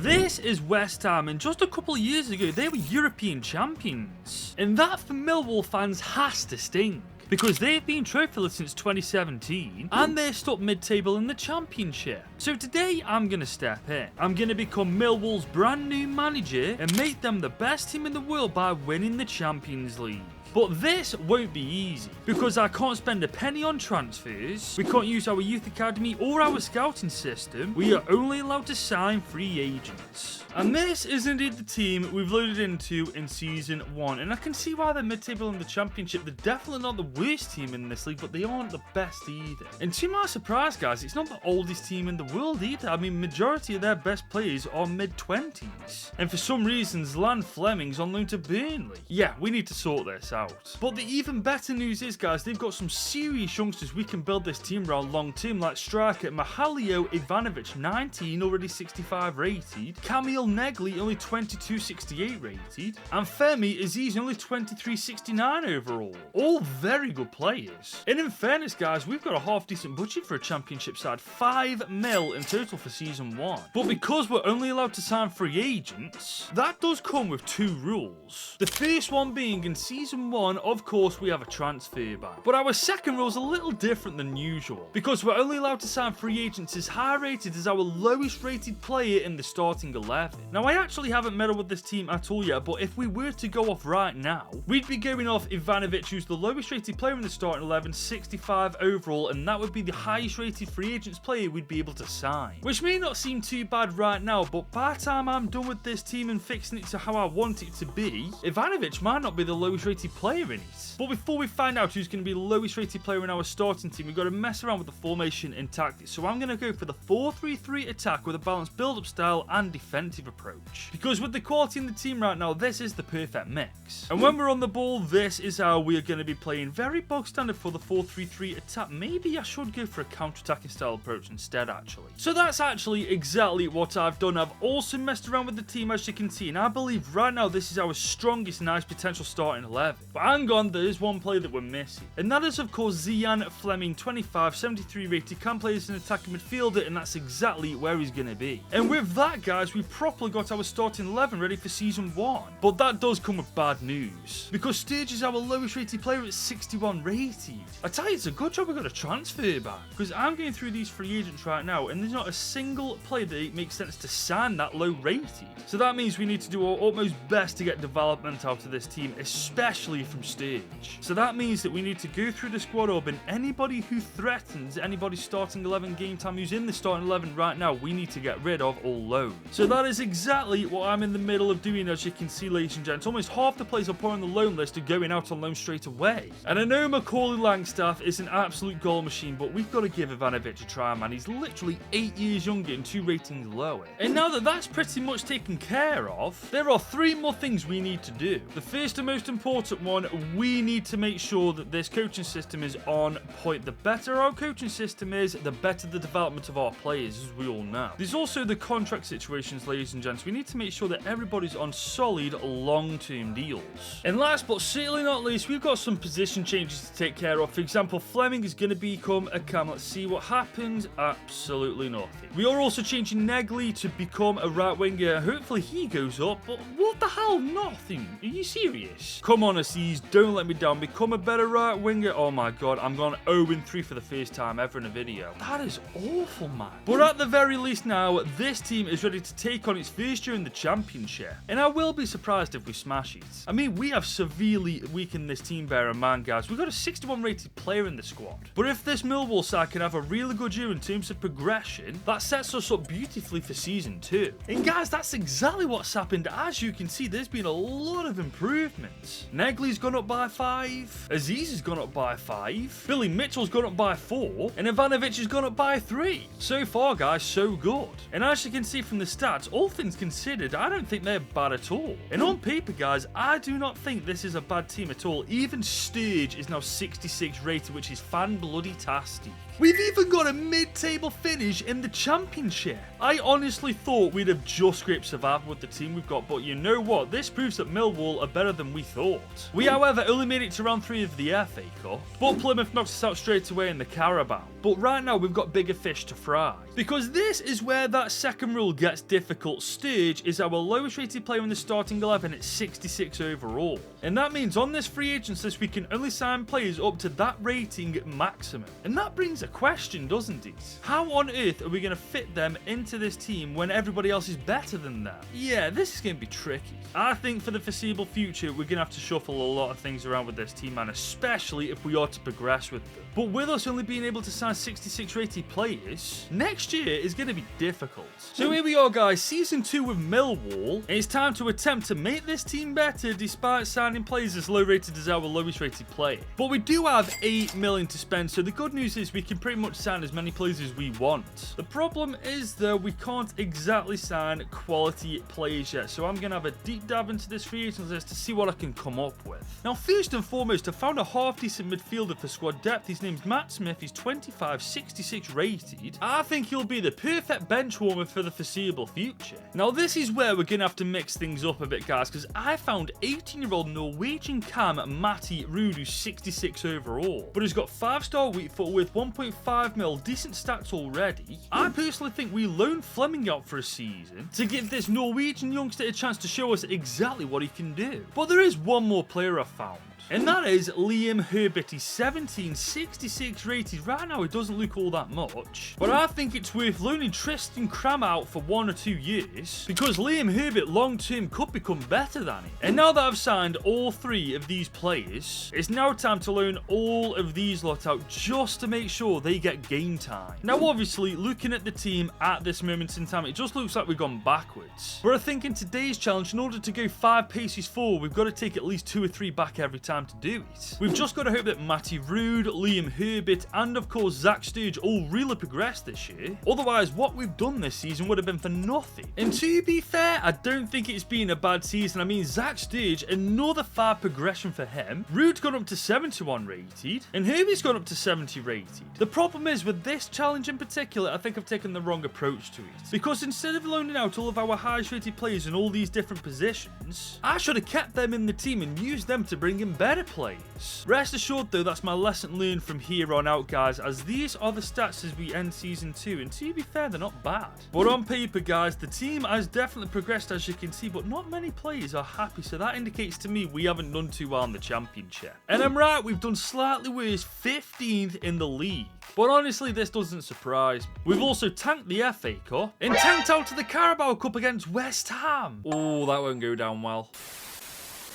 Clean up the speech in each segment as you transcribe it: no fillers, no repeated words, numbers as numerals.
This is West Ham, and just a couple of years ago, they were European champions. And that for Millwall fans has to sting, because they've been trophyless since 2017, and they're stuck mid-table in the Championship. So today, I'm going to step in. I'm going to become Millwall's brand new manager and make them the best team in the world by winning the Champions League. But this won't be easy, because I can't spend a penny on transfers, we can't use our youth academy or our scouting system, we are only allowed to sign free agents. And this is indeed the team we've loaded into in Season 1, and I can see why they're mid-table in the Championship. They're definitely not the worst team in this league, but they aren't the best either. And to my surprise, guys, it's not the oldest team in the world either. I mean, majority of their best players are mid-20s. And for some reasons, Lan Fleming's on loan to Burnley. Yeah, we need to sort this out. But the even better news is, guys, they've got some serious youngsters we can build this team around long term, like striker Mihailo Ivanovic, 19, already 65 rated, Kamil Negli, only 22, 68 rated, and Femi Aziz, only 23, 69 overall. All very good players. And in fairness, guys, we've got a half decent budget for a Championship side, 5 mil in total for Season 1. But because we're only allowed to sign free agents, that does come with 2 rules. The first one being in Season 1, of course, we have a transfer ban. But our second rule is a little different than usual, because we're only allowed to sign free agents as high rated as our lowest rated player in the starting 11. Now, I actually haven't meddled with this team at all yet, but if we were to go off right now, we'd be going off Ivanovic, who's the lowest rated player in the starting 11, 65 overall, and that would be the highest rated free agents player we'd be able to sign. Which may not seem too bad right now, but by the time I'm done with this team and fixing it to how I want it to be, Ivanovic might not be the lowest rated player in it. But before we find out who's going to be the lowest rated player in our starting team, we've got to mess around with the formation and tactics. So I'm going to go for the 4-3-3 attack with a balanced build-up style and defensive approach. Because with the quality in the team right now, this is the perfect mix. And when we're on the ball, this is how we are going to be playing. Very bog standard for the 4-3-3 attack. Maybe I should go for a counter-attacking style approach instead, actually. So that's actually exactly what I've done. I've also messed around with the team, as you can see, and I believe right now this is our strongest and highest potential starting 11. But hang on, there is one player that we're missing, and that is of course Zian Fleming, 25, 73 rated, can play as an attacking midfielder, and that's exactly where he's going to be. And with that, guys, we've properly got our starting 11 ready for Season 1. But that does come with bad news, because Sturge is our lowest rated player at 61 rated. I tell you, it's a good job we got a transfer back, because I'm going through these free agents right now, and there's not a single player that it makes sense to sign that low rated. So that means we need to do our utmost best to get development out of this team, especially from Sturge. So that means that we need to go through the squad hub, and anybody who threatens anybody's starting 11 game time who's in the starting 11 right now, we need to get rid of all loans. So that is exactly what I'm in the middle of doing, as you can see, ladies and gents. Almost half the players are put on the loan list are going out on loan straight away. And I know Macaulay Langstaff is an absolute goal machine, but we've got to give Ivanovic a try, man. He's literally 8 years younger and 2 ratings lower. And now that that's pretty much taken care of, there are 3 more things we need to do. The first and most important one, we need to make sure that this coaching system is on point. The better our coaching system is, the better the development of our players, as we all know. There's also the contract situations, ladies and gents. We need to make sure that everybody's on solid long-term deals. And last but certainly not least, we've got some position changes to take care of. For example, Fleming is going to become a cam. Let's see what happens. Absolutely nothing. We are also changing Negli to become a right winger. Hopefully he goes up, but what the hell? Nothing. Are you serious? Come on, Aziz, don't let me down. Become a better right winger. Oh my god, I'm going 0-3 for the first time ever in a video. That is awful, man. But at the very least now, this team is ready to take on its first year in the Championship, and I will be surprised if we smash it. I mean, we have severely weakened this team, bear in mind, guys. We've got a 61 rated player in the squad. But if this Millwall side can have a really good year in terms of progression, that sets us up beautifully for Season 2. And guys, that's exactly what's happened. As you can see, there's been a lot of improvements. Negli's gone up by 5, Aziz has gone up by 5, Billy Mitchell's gone up by 4, and Ivanovic has gone up by 3. So far, guys, so good. And as you can see from the stats, all things considered, I don't think they're bad at all. And on paper, guys, I do not think this is a bad team at all. Even Sturge is now 66 rated, which is fan-bloody-tastic. We've even got a mid-table finish in the Championship. I honestly thought we'd have just scraped survival with the team we've got, but you know what? This proves that Millwall are better than we thought. We, however, only made it to round 3 of the FA Cup, but Plymouth knocked us out straight away in the Carabao. But right now, we've got bigger fish to fry. Because this is where that second rule gets difficult. Sturge is our lowest rated player in the starting 11 at 66 overall. And that means on this free agents list, we can only sign players up to that rating maximum. And that brings a question, doesn't it? How on earth are we going to fit them into this team when everybody else is better than them? Yeah, this is going to be tricky. I think for the foreseeable future, we're going to have to shuffle a lot of things around with this team, man, especially if we are to progress with them. But with us only being able to sign 66 rated players, next year is going to be difficult. So here we are, guys, season 2 with Millwall, and it's time to attempt to make this team better despite signing players as low rated as our lowest rated player. But we do have 8 million to spend, so the good news is we can pretty much sign as many players as we want. The problem is, though, we can't exactly sign quality players yet, so I'm going to have a deep dive into this free agent list to see what I can come up with. Now, first and foremost, I found a half-decent midfielder for squad depth. His name's Matt Smith. He's 25, 66 rated. I think he'll be the perfect bench warmer for the foreseeable future. Now, this is where we're going to have to mix things up a bit, guys, because I found 18-year-old Norwegian cam Matti Ruud, who's 66 overall, but he's got 5-star weak foot with 1.5 mil, decent stats already. I personally think we loan Fleming out for a season to give this Norwegian youngster a chance to show us exactly what he can do. But there is one more player I found, and that is Liam Herbert. He's 17, 66 rated. Right now, it doesn't look all that much, but I think it's worth loaning Tristan Cram out for 1 or 2 years, because Liam Herbert long-term could become better than him. And now that I've signed all 3 of these players, it's now time to loan all of these lot out just to make sure they get game time. Now, obviously, looking at the team at this moment in time, it just looks like we've gone backwards. But I think in today's challenge, in order to go 5 paces forward, we've got to take at least 2 or 3 back every time to do it. We've just got to hope that Matti Ruud, Liam Herbert, and of course Zach Sturge all really progress this year. Otherwise, what we've done this season would have been for nothing. And to be fair, I don't think it's been a bad season. I mean, Zach Sturge, another 5 progression for him. Ruud's gone up to 71 rated, and Herbert's gone up to 70 rated. The problem is, with this challenge in particular, I think I've taken the wrong approach to it. Because instead of loaning out all of our highest rated players in all these different positions, I should have kept them in the team and used them to bring in better players. Rest assured, though, that's my lesson learned from here on out, guys, as these are the stats as we end season 2, and to be fair, they're not bad. But on paper, guys, the team has definitely progressed, as you can see, but not many players are happy, so that indicates to me we haven't done too well in the Championship. And I'm right, we've done slightly worse, 15th in the league. But honestly, this doesn't surprise me. We've also tanked the FA Cup and tanked out to the Carabao Cup against West Ham. Oh, that won't go down well.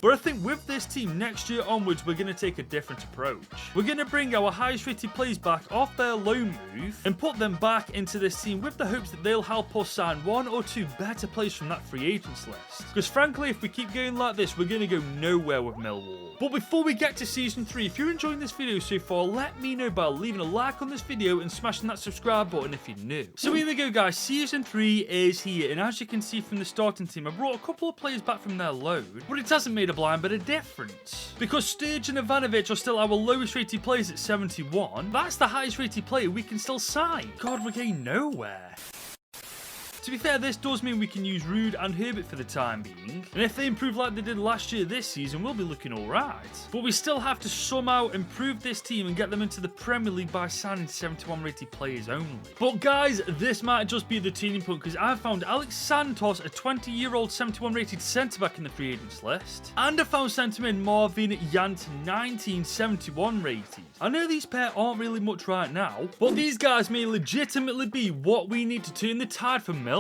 But I think with this team, next year onwards, we're going to take a different approach. We're going to bring our highest rated players back off their loan move and put them back into this team with the hopes that they'll help us sign 1 or 2 better players from that free agents list. Because frankly, if we keep going like this, we're going to go nowhere with Millwall. But before we get to season 3, if you're enjoying this video so far, let me know by leaving a like on this video and smashing that subscribe button if you're new. So here we go, guys. Season 3 is here, and as you can see from the starting team, I brought a couple of players back from their loan, but it hasn't made a blind bit of difference. Because Sturge and Ivanovic are still our lowest rated players at 71, that's the highest rated player we can still sign. God, we're getting nowhere. To be fair, this does mean we can use Ruud and Herbert for the time being, and if they improve like they did last year this season, we'll be looking alright. But we still have to somehow improve this team and get them into the Premier League by signing 71 rated players only. But guys, this might just be the turning point, because I found Alex Santos, a 20-year-old 71 rated centre-back in the free agents list, and I found centre-mid Marvin Yant, 1971 rated. I know these pair aren't really much right now, but these guys may legitimately be what we need to turn the tide for Millwall.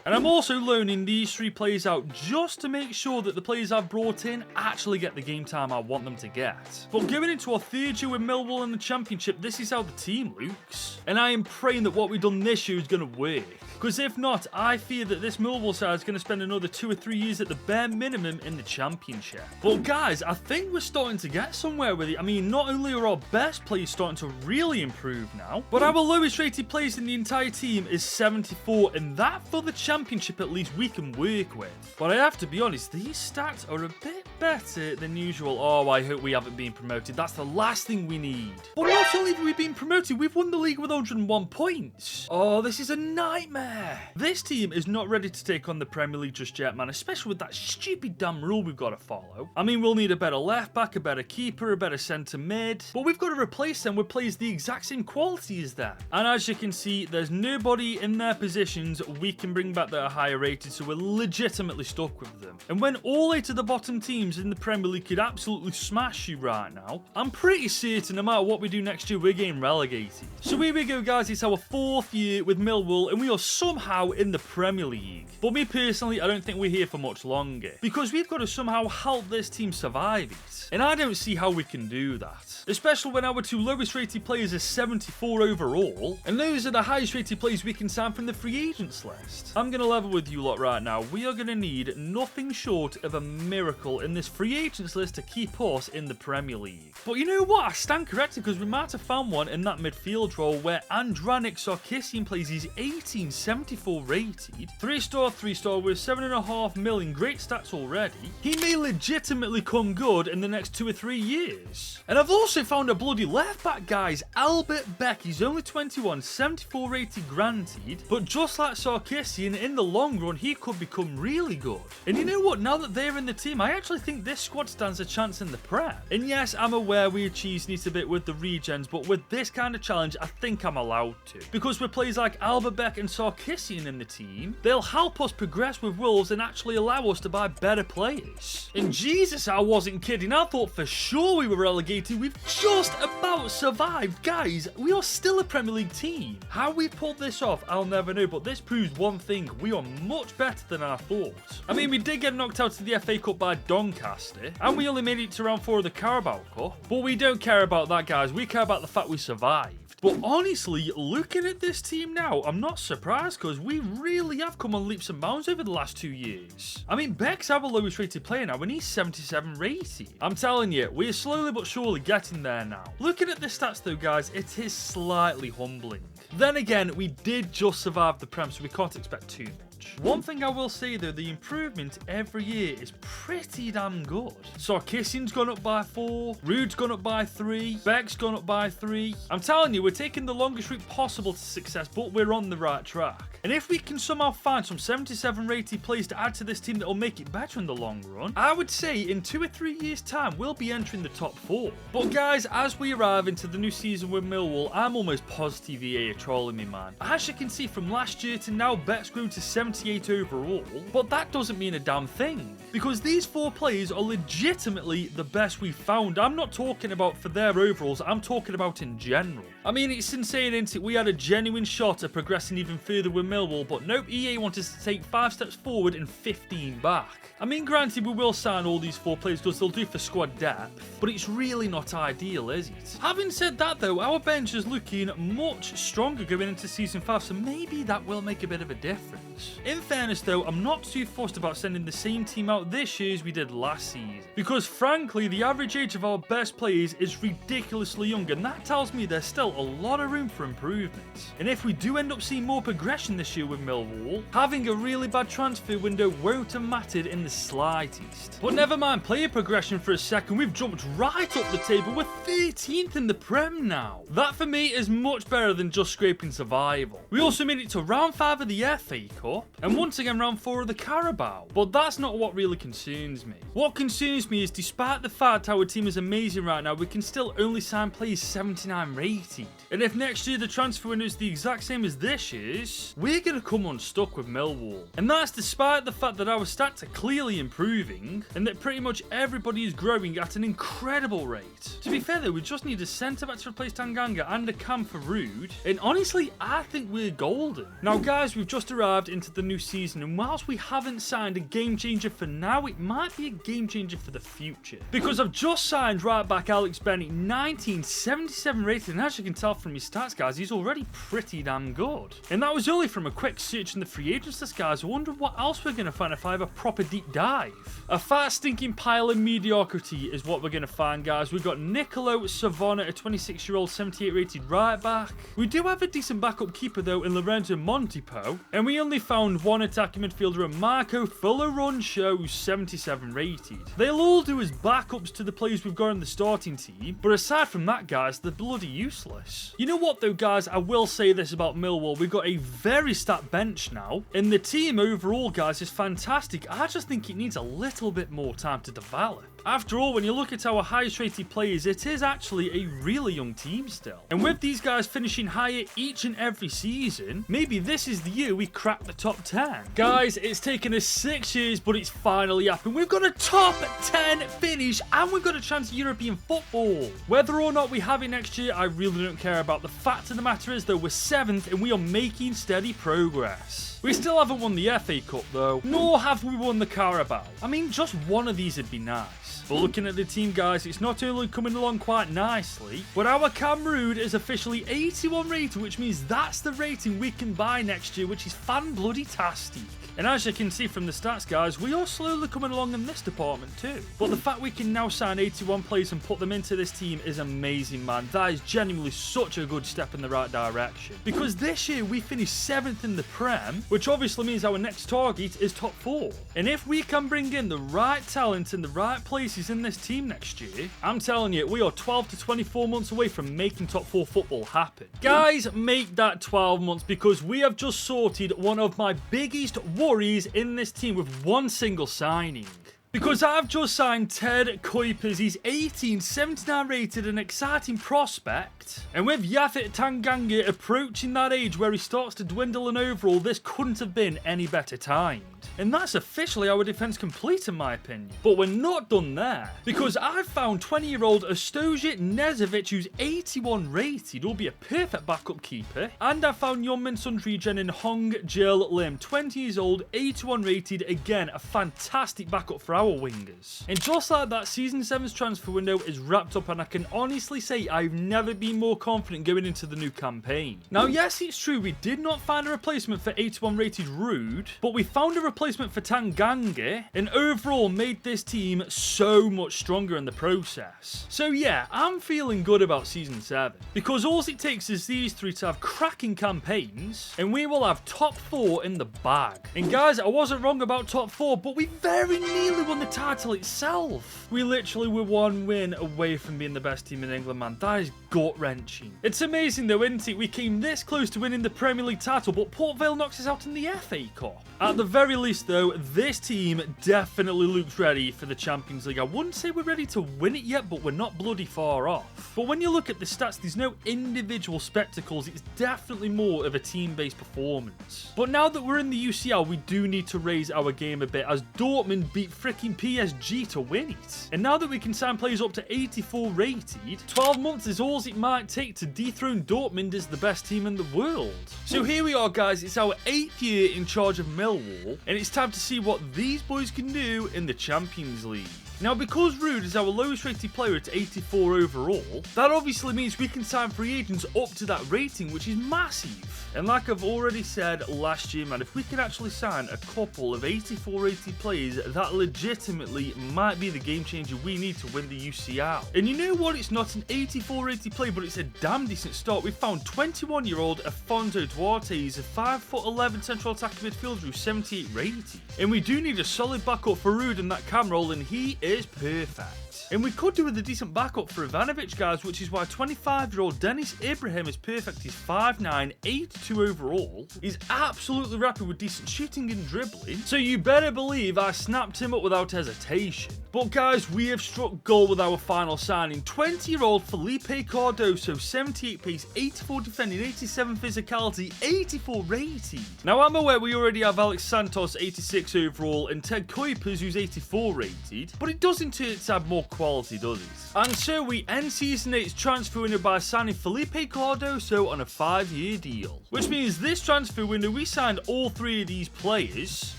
And I'm also loaning these 3 players out just to make sure that the players I've brought in actually get the game time I want them to get. But going into our 3rd year with Millwall in the Championship, this is how the team looks. And I am praying that what we've done this year is going to work. Because if not, I fear that this Millwall side is going to spend another 2 or 3 years at the bare minimum in the Championship. But guys, I think we're starting to get somewhere with it. I mean, not only are our best players starting to really improve now, but our lowest rated players in the entire team is 74, and that for the Championship at least we can work with. But I have to be honest, these stats are a bit better than usual. Oh, I hope we haven't been promoted. That's the last thing we need. But not only have we been promoted, we've won the league with 101 points. Oh, this is a nightmare. This team is not ready to take on the Premier League just yet, man, especially with that stupid damn rule we've got to follow. I mean, we'll need a better left back, a better keeper, a better centre mid, but we've got to replace them with players the exact same quality as them. And as you can see, there's nobody in their positions we can bring back that are higher rated, so we're legitimately stuck with them. And when all 8 of the bottom teams in the Premier League could absolutely smash you right now, I'm pretty certain no matter what we do next year, we're getting relegated. So here we go, guys. It's our 4th year with Millwall, and we are somehow in the Premier League. But me personally, I don't think we're here for much longer, because we've got to somehow help this team survive it. And I don't see how we can do that, especially when our 2 lowest rated players are 74 overall, and those are the highest rated players we can sign from the free agents list. I'm going to level with you lot right now. We are going to need nothing short of a miracle in this free agents list to keep us in the Premier League. But you know what? I stand corrected, because we might have found one in that midfield role where Andranik Sarkisian plays. He's 1874 rated, 3-star with 7.5 million, great stats already. He may legitimately come good in the next 2 or 3 years. And I've also found a bloody left back, guys. Albert Beck. He's only 21, 74 rated granted, but just like Sarkisian, in the long run he could become really good. And you know what? Now that they're in the team, I actually think this squad stands a chance in the Prem. And yes, I'm aware we achieved it a bit with the regens, but with this kind of challenge, I think I'm allowed to. Because with players like Albert Beck and Sarkisian in the team, they'll help us progress with Wolves and actually allow us to buy better players. And Jesus, I wasn't kidding. I thought for sure we were relegated. We've just about survived. Guys, we are still a Premier League team. How we pulled this off, I'll never know, but this proves one thing. We are much better than I thought. I mean, we did get knocked out of the FA Cup by Doncaster, and we only made it to round 4 of the Carabao Cup, but we don't care about that, guys. We care about the fact we survived. But honestly, looking at this team now, I'm not surprised, because we really have come on leaps and bounds over the last 2 years. I mean, Beck's our lowest rated player now, and he's 77 rated. I'm telling you, we're slowly but surely getting there now. Looking at the stats though, guys, it is slightly humbling. Then again, we did just survive the Prem, so we can't expect too much. One thing I will say though, the improvement every year is pretty damn good. Sarkisian's gone up by 4, Rude's gone up by 3, Beck's gone up by 3. I'm telling you, we're taking the longest route possible to success, but we're on the right track. And if we can somehow find some 77 rated players to add to this team that will make it better in the long run, I would say in 2 or 3 years time, we'll be entering the top 4. But guys, as we arrive into the new season with Millwall, I'm almost positive EA are trolling me, man. As you can see, from last year to now, Beck's grown to 78 overall, but that doesn't mean a damn thing, because these 4 players are legitimately the best we've found. I'm not talking about for their overalls, I'm talking about in general. I mean, it's insane, isn't it? We had a genuine shot at progressing even further with Millwall, but nope, EA want us to take 5 steps forward and 15 back. I mean, granted, we will sign all these 4 players because they'll do for squad depth, but it's really not ideal, is it? Having said that though, our bench is looking much stronger going into season 5, so maybe that will make a bit of a difference. In fairness though, I'm not too fussed about sending the same team out this year as we did last season, because frankly, the average age of our best players is ridiculously young, and that tells me there's still a lot of room for improvement. And if we do end up seeing more progression this year with Millwall, having a really bad transfer window won't have mattered in the slightest. But never mind player progression for a second, we've jumped right up the table. We're 13th in the Prem now. That for me is much better than just scraping survival. We also made it to round 5 of the FA Cup, and once again round 4 of the Carabao. But that's not what really concerns me. What concerns me is, despite the fact our team is amazing right now, we can still only sign players 79 rated. And if next year the transfer window is the exact same as this year's, we're going to come unstuck with Millwall. And that's despite the fact that our stats are clearly improving, and that pretty much everybody is growing at an incredible rate. To be fair though, we just need a centre back to replace Tanganga and a cam for Rude, and honestly, I think we're golden. Now guys, we've just arrived into the new season, and whilst we haven't signed a game changer for now, it might be a game changer for the future. Because I've just signed right back Alex Bennett, 1977 rated, and as you can tell from his stats, guys, he's already pretty damn good. And that was only from a quick search in the free agents list, guys. I wonder what else we're going to find if I have a proper deep dive. A fat stinking pile of mediocrity is what we're going to find, guys. We've got Nicolo Savona, a 26-year-old 78 rated right back. We do have a decent backup keeper though in Lorenzo Montipo, and we only found found one attacking midfielder and Marco Fuller-Runcho, who's 77 rated. They'll all do as backups to the players we've got in the starting team, but aside from that, guys, they're bloody useless. You know what though, guys, I will say this about Millwall, we've got a very stacked bench now, and the team overall, guys, is fantastic. I just think it needs a little bit more time to develop. After all, when you look at our highest rated players, it is actually a really young team still. And with these guys finishing higher each and every season, maybe this is the year we crack the top 10. Guys, it's taken us 6 years, but it's finally happened. We've got a top 10 finish, and we've got a chance at European football. Whether or not we have it next year, I really don't care about. The fact of the matter is, though, we're 7th, and we are making steady progress. We still haven't won the FA Cup, though, nor have we won the Carabao. I mean, just one of these would be nice. But looking at the team, guys, it's not only coming along quite nicely, but our Cameroon is officially 81 rated, which means that's the rating we can buy next year, which is fan-bloody-tastic. And as you can see from the stats, guys, we are slowly coming along in this department too. But the fact we can now sign 81 players and put them into this team is amazing, man. That is genuinely such a good step in the right direction. Because this year we finished 7th in the Prem, which obviously means our next target is top 4. And if we can bring in the right talent in the right places in this team next year, I'm telling you, we are 12 to 24 months away from making top 4 football happen. Guys, make that 12 months, because we have just sorted one of my biggest worries in this team with one single signing. Because I've just signed Ted Kuipers. He's 18, 79 rated, an exciting prospect. And with Yaphet Tanganga approaching that age where he starts to dwindle in overall, this couldn't have been any better timed. And that's officially our defence complete, in my opinion. But we're not done there, because I've found 20-year-old Ostoja Nezovic, who's 81 rated, will be a perfect backup keeper. And I found Yeonmin Sun's regen in Hong Jil Lim, 20 years old, 81 rated, again, a fantastic backup for our wingers. And just like that, Season 7's transfer window is wrapped up, and I can honestly say I've never been more confident going into the new campaign. Now, yes, it's true, we did not find a replacement for 81 rated Rude, but we found a replacement for Tanganga, and overall made this team so much stronger in the process. So yeah, I'm feeling good about Season 7, because all it takes is these three to have cracking campaigns, and we will have top 4 in the bag. And guys, I wasn't wrong about top 4, but we very nearly won the title itself. We literally were one win away from being the best team in England, man. That is gut-wrenching. It's amazing though, isn't it? We came this close to winning the Premier League title, but Port Vale knocks us out in the FA Cup. At the very least though, this team definitely looks ready for the Champions League. I wouldn't say we're ready to win it yet, but we're not bloody far off. But when you look at the stats, there's no individual spectacles. It's definitely more of a team-based performance. But now that we're in the UCL, we do need to raise our game a bit, as Dortmund beat freaking PSG to win it. And now that we can sign players up to 84 rated, 12 months is all it might take to dethrone Dortmund as the best team in the world. So here we are, guys. It's our 8th year in charge of Millwall, and it's time to see what these boys can do in the Champions League. Now, because Rude is our lowest rated player at 84 overall, that obviously means we can sign free agents up to that rating, which is massive. And like I've already said last year, man, if we can actually sign a couple of 84 rated players, that legitimately might be the game changer we need to win the UCL. And you know what? It's not an 84 rated player, but it's a damn decent start. We found 21-year-old Afonso Duarte. He's a 5'11" central attacking midfielder who's 78 rated. And we do need a solid backup for Rude in that cam role, and he is perfect. And we could do with a decent backup for Ivanovic, guys, which is why 25-year-old Dennis Ibrahim is perfect. He's 5'9", 82 overall. He's absolutely rapid with decent shooting and dribbling, so you better believe I snapped him up without hesitation. But guys, we have struck gold with our final signing. 20-year-old Felipe Cardoso, 78 pace, 84 defending, 87 physicality, 84 rated. Now, I'm aware we already have Alex Santos, 86 overall, and Ted Kuipers, who's 84 rated, but it doesn't hurt to have more quality, does it? And so we end Season 8's transfer window by signing Felipe Cardoso on a 5-year deal. Which means this transfer window, we signed all 3 of these players,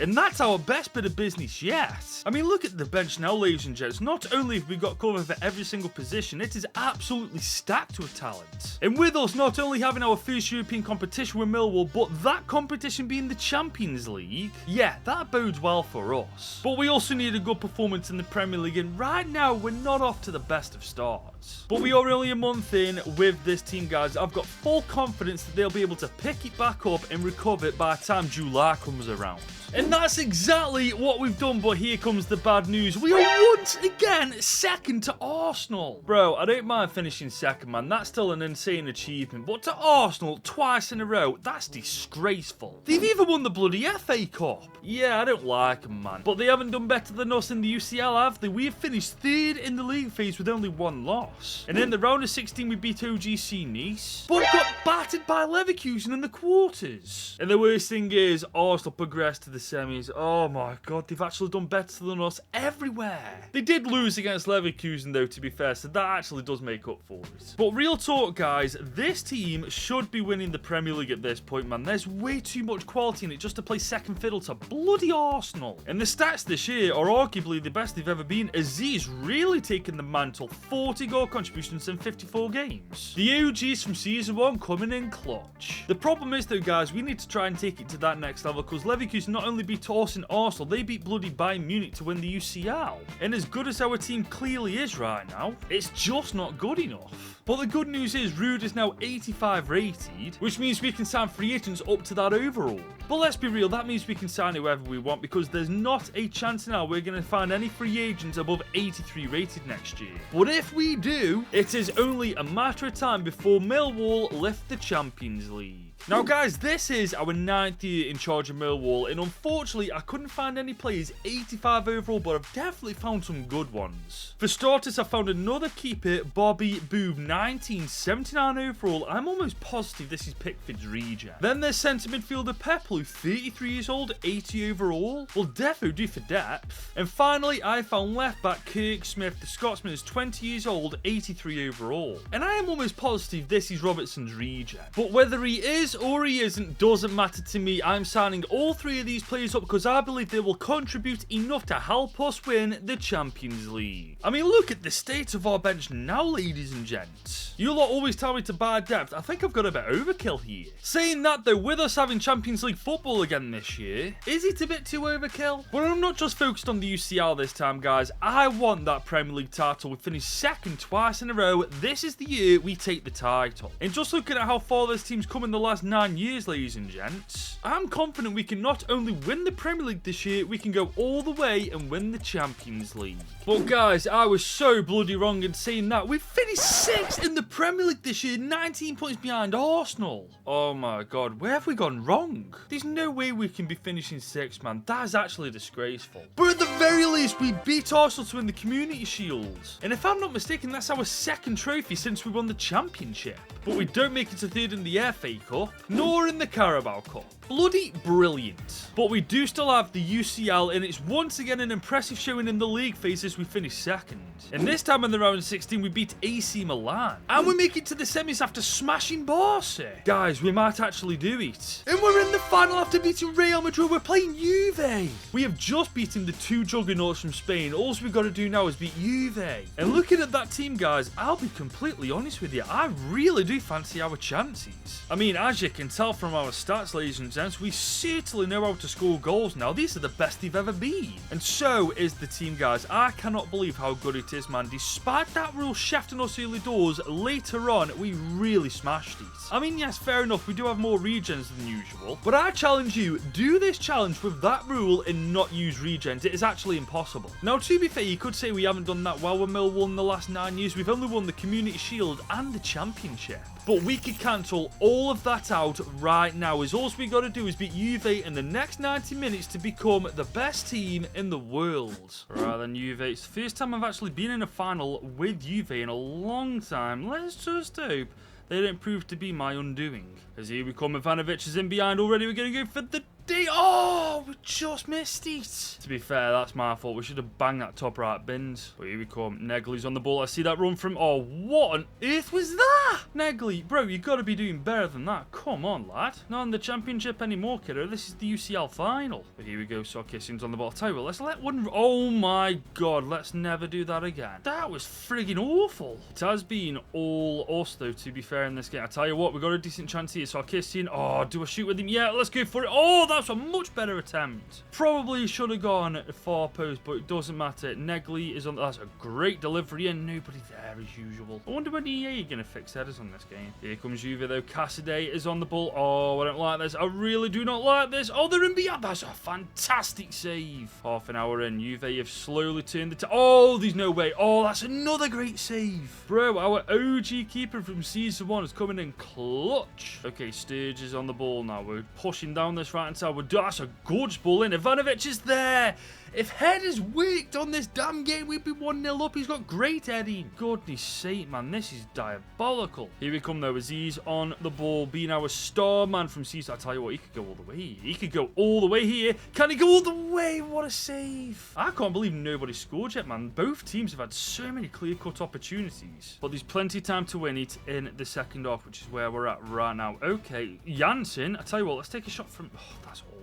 and that's our best bit of business yet. I mean, look at the bench now, ladies and gents. Not only have we got cover for every single position, it is absolutely stacked with talent. And with us not only having our first European competition with Millwall, but that competition being the Champions League, yeah, that bodes well for us. But we also need a good performance in the Premier Premier League, and right now we're not off to the best of starts. But we are only a month in with this team, guys. I've got full confidence that they'll be able to pick it back up and recover it by the time July comes around. And that's exactly what we've done, but here comes the bad news. We are once again second to Arsenal. Bro, I don't mind finishing second, man. That's still an insane achievement. But to Arsenal, twice in a row, that's disgraceful. They've even won the bloody FA Cup. Yeah, I don't like them, man. But they haven't done better than us in the UCL, have they? We've finished third in the league phase with only one loss. And in the round of 16, we beat OGC Nice, but got battered by Leverkusen in the quarters. And the worst thing is, Arsenal progressed to the semis. Oh my god, they've actually done better than us everywhere. They did lose against Leverkusen though, to be fair, so that actually does make up for it. But real talk, guys, this team should be winning the Premier League at this point, man. There's way too much quality in it just to play second fiddle to bloody Arsenal. And the stats this year are arguably the best they've ever been. Aziz really taking the mantle, 40 goal contributions in 54 games. The OGs from season 1 coming in clutch. The problem is though, guys, we need to try and take it to that next level, because Leverkusen not only beat us in Arsenal, they beat bloody Bayern Munich to win the UCL. And as good as our team clearly is right now, it's just not good enough. But the good news is Rude is now 85 rated, which means we can sign free agents up to that overall. But let's be real, that means we can sign whoever we want, because there's not a chance now we're going to find any free agents above 83 rated next year. But if we do, it is only a matter of time before Millwall lift the Champions League. Now guys, this is our 9th year in charge of Millwall, and unfortunately I couldn't find any players 85 overall, but I've definitely found some good ones. For starters, I found another keeper, Bobby Boob, 1979 overall. I'm almost positive this is Pickford's regen. Then there's centre midfielder Peplu, 33 years old, 80 overall. Will defo do for depth. And finally, I found left back Kirk Smith, the Scotsman, is 20 years old, 83 overall. And I am almost positive this is Robertson's regen. But whether he is or he isn't doesn't matter to me. I'm signing all three of these players up because I believe they will contribute enough to help us win the Champions League. I mean, look at the state of our bench now, ladies and gents. You lot always tell me to buy depth. I think I've got a bit overkill here. Saying that though, with us having Champions League football again this year, is it a bit too overkill? But I'm not just focused on the UCL this time, guys. I want that Premier League title. We finished second twice in a row. This is the year we take the title. And just looking at how far this team's come in the last 9 years, ladies and gents, I'm confident we can not only win the Premier League this year, we can go all the way and win the Champions League. But guys, I was so bloody wrong in saying that. We finished 6th in the Premier League this year, 19 points behind Arsenal. Oh my god, where have we gone wrong? There's no way we can be finishing 6th, man. That is actually disgraceful. But at the very least, we beat Arsenal to win the Community Shield. And if I'm not mistaken, that's our 2nd trophy since we won the Championship. But we don't make it to 3rd in the FA Cup, nor in the Carabao Cup. Bloody brilliant. But we do still have the UCL, and it's once again an impressive showing in the league phase as we finish 2nd. And this time in the round of 16, we beat AC Milan. And we make it to the semis after smashing Barca. Guys, we might actually do it. And we're in the final after beating Real Madrid. We're playing Juve. We have just beaten the 2 juggernauts from Spain. All we've got to do now is beat Juve. And looking at that team, guys, I'll be completely honest with you. I really do fancy our chances. I mean, as you can tell from our stats, ladies and gents, we certainly know how to score goals now. These are the best they've ever been. And so is the team, guys. I cannot believe how good it is, man. Despite that rule shafting us early doors, later on, we really smashed it. I mean, yes, fair enough, we do have more regens than usual, but I challenge you, do this challenge with that rule and not use regens. It is actually impossible. Now, to be fair, you could say we haven't done that well with Millwall in the last 9 years. We've only won the Community Shield and the Championship. But we could cancel all of that out right now, as all we got to do is beat Juve in the next 90 minutes to become the best team in the world. Right then, Juve. It's the first time I've actually been in a final with Juve in a long time. Let's just hope they don't prove to be my undoing. As here we come, Ivanovic is in behind already. We're going to go for the D. Oh, we just missed it. To be fair, that's my fault. We should have banged that top right bins. But here we come. Negley's on the ball. I see that run from... Oh, what on earth was that? Negley, bro, you got to be doing better than that. Come on, lad. Not in the Championship anymore, kiddo. This is the UCL final. But here we go. Sarkisian's on the ball. I'll tell you what, let's let one... Oh, my God. Let's never do that again. That was friggin' awful. It has been all us, though, to be fair, in this game. I tell you what, we got a decent chance here. Sarkisian. Oh, do I shoot with him? Yeah, let's go for it. Oh, that That's a much better attempt. Probably should have gone far post, but it doesn't matter. Negley is on. That's a great delivery, and nobody there as usual. I wonder when EA are going to fix headers on this game. Here comes Juve, though. Cassidy is on the ball. Oh, I don't like this. I really do not like this. Oh, they're in behind. That's a fantastic save. Half an hour in, Juve have slowly turned the... Oh, there's no way. Oh, that's another great save. Bro, our OG keeper from Season 1 is coming in clutch. Okay, Sturge is on the ball now. We're pushing down this right-hand side. That's a gorgeous ball in. Ivanovic is there. If headers worked on this damn game, we'd be 1-0 up. He's got great heading. Goodness sake, man. This is diabolical. Here we come, though. Aziz on the ball, being our star man from Season. I tell you what, he could go all the way. He could go all the way here. Can he go all the way? What a save. I can't believe nobody scored yet, man. Both teams have had so many clear-cut opportunities. But there's plenty of time to win it in the second half, which is where we're at right now. Okay, Janssen. I tell you what, let's take a shot from... Oh, that's awful.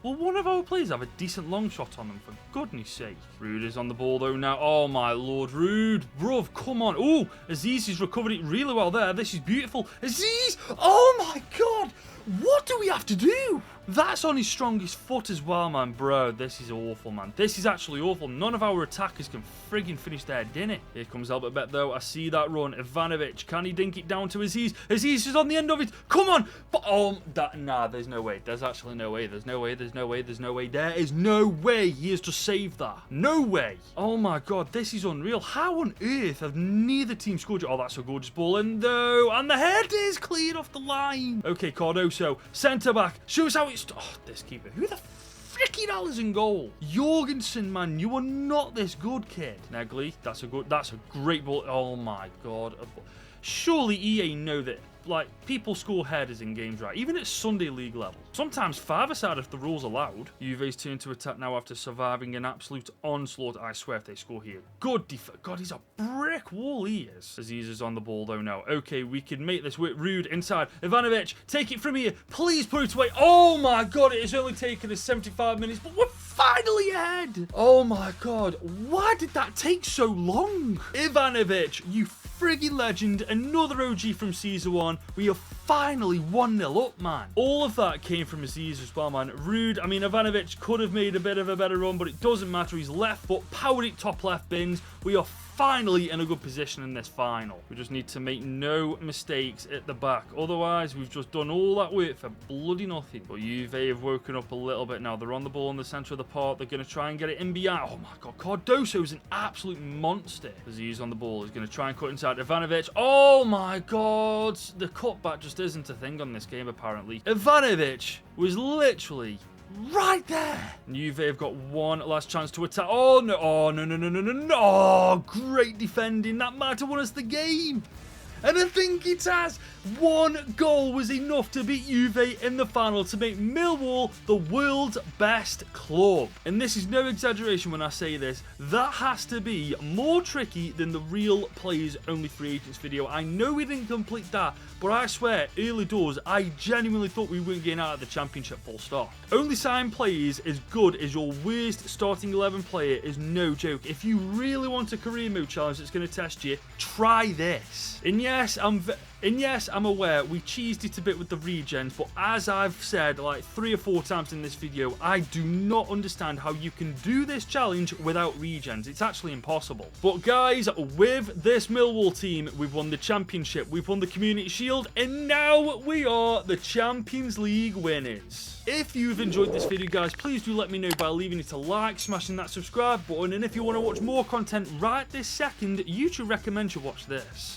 Will one of our players have a decent long shot on them, for goodness sake? Rude is on the ball, though, now. Oh, my lord. Rude. Bruv, come on. Oh, Aziz has recovered it really well there. This is beautiful. Aziz! Oh, my God! What do we have to do? That's on his strongest foot as well, man. Bro, this is awful, man. This is actually awful. None of our attackers can friggin' finish their dinner. Here comes Albert Bet, though. I see that run. Ivanovic. Can he dink it down to Aziz? Aziz is on the end of it. Come on. But, nah, there's no way. There's actually no way. There's no way. There's no way. There's no way. There is no way he has just saved that. No way. Oh, my God. This is unreal. How on earth have neither team scored? Oh, that's a gorgeous ball in, though. And the head is cleared off the line. Okay, Cardoso. Centre back. Show us how it's... Oh, this keeper. Who the freaking hell is in goal? Jorgensen, man. You are not this good, kid. Negley. That's a great ball. Oh, my God. Surely EA know that, like, people score headers in games, right? Even at Sunday League level. Sometimes five-a-side if the rules allowed. Juve's turn to attack now after surviving an absolute onslaught. I swear if they score here. Good defense. God, he's a brick wall, he is. Aziz is on the ball, though, now. Okay, we can make this work. Rude inside. Ivanovic, take it from here. Please put it away. Oh, my God. It has only taken us 75 minutes, but we're finally ahead. Oh, my God. Why did that take so long? Ivanovic, you friggin' legend. Another OG from Season 1. We are finally 1-0 up, man. All of that came from Aziz as well, man. Rude. I mean, Ivanovic could have made a bit of a better run, but it doesn't matter. He's left foot, powered it top left bins. We are finally in a good position in this final. We just need to make no mistakes at the back. Otherwise, we've just done all that work for bloody nothing. But Juve have woken up a little bit now. They're on the ball in the centre of the park. They're going to try and get it in behind. Oh, my God. Cardoso is an absolute monster. Aziz on the ball. He's going to try and cut inside. Ivanovic. Oh, my God. The cutback just isn't a thing on this game, apparently. Ivanovic was literally... right there. Juve have got one last chance to attack. Oh, no. Oh, no, no, no, no, no, no. Oh, great defending. That might have won us the game. And I think it has. One goal was enough to beat Juve in the final to make Millwall the world's best club. And this is no exaggeration when I say this. That has to be more tricky than the real players only free agents video. I know we didn't complete that, but I swear, early doors, I genuinely thought we weren't getting out of the championship full stop. Only sign players as good as your worst starting 11 player is no joke. If you really want a career mode challenge that's going to test you, try this. And yes, I'm aware we cheesed it a bit with the regens, but as I've said like 3 or 4 times in this video, I do not understand how you can do this challenge without regens. It's actually impossible. But guys, with this Millwall team, we've won the championship, we've won the Community Shield, and now we are the Champions League winners. If you've enjoyed this video, guys, please do let me know by leaving it a like, smashing that subscribe button, and if you want to watch more content right this second, YouTube recommends you watch this.